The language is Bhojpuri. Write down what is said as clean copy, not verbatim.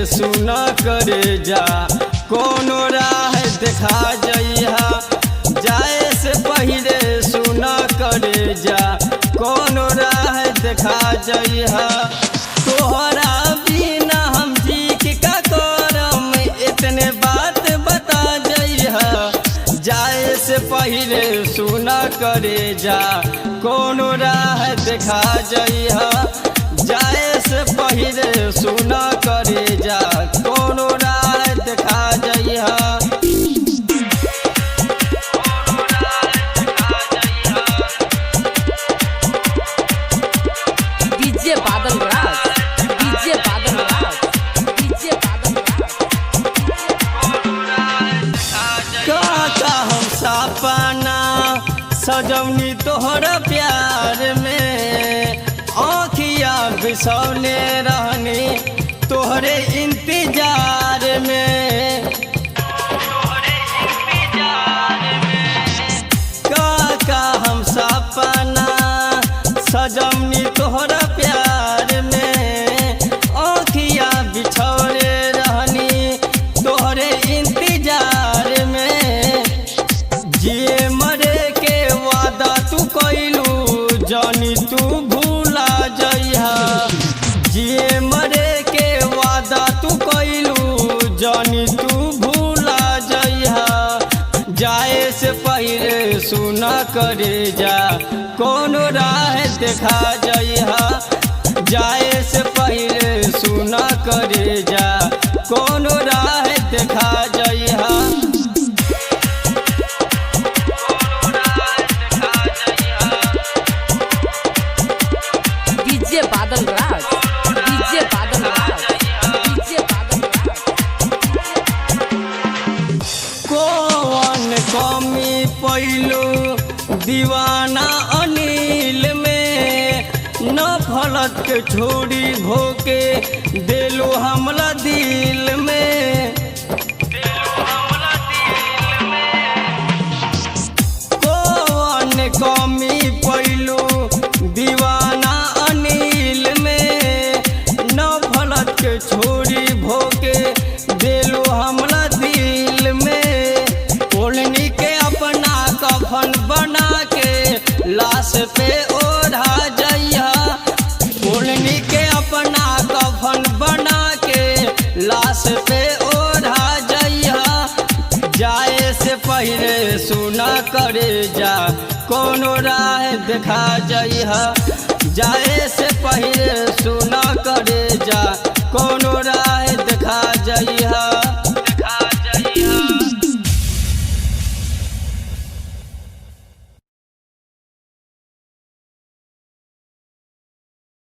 सुना करे जा कोनो राह देखा जइहा जाए से पहले सुना करे जा कोनो राह देखा जइहा तोहरा बिना हम जी के का करम इतने बात बता जइहा जाए से पहले सुना करे जा कोनो राह देखा जइहा जाए से पहले सुना करे जा कोनो राह देखा जइहा डीजे बादल राज डीजे बादल राज डीजे बादल का हम सपना सजौनी तोहरा प्यार में आँखिया बिसौले रहनी तोहरे इंतजार में का हम सपना सजौनी तोहरा प्यार में आँखिया बिछौले रहनी तोहरे इंतजार में जिए मरे के वादा तू कइलू जानी तू भूला जइहा जिए मरे के वादा तू कइलू जानी तू भूला जइहा जाए से पहले सुना करे जा कोनो राह देखा जइहा जाए से पहले सुना करे जा कोनो राह देखा जइहा डीजे बादल राज डीजे बादल राज डीजे बादल कौन कमी पैलो दीवाना अनिल में न फलत के छोड़ी भोके देलो हमला दिल में कौन कमी पैलो दीवाना अनिल में न फलत के छोड़ी भोके देलो हमला दिल में ओढ़नी के अपना कफन बना के लाश पे ओढ़ा जइहा ओढ़नी के अपना कफन बना के लाश पे ओढ़ा जइहा जाए से पहले सुना करे जा कोनो राह देखा जइहा जाए से पहले सुना करे जा कोनो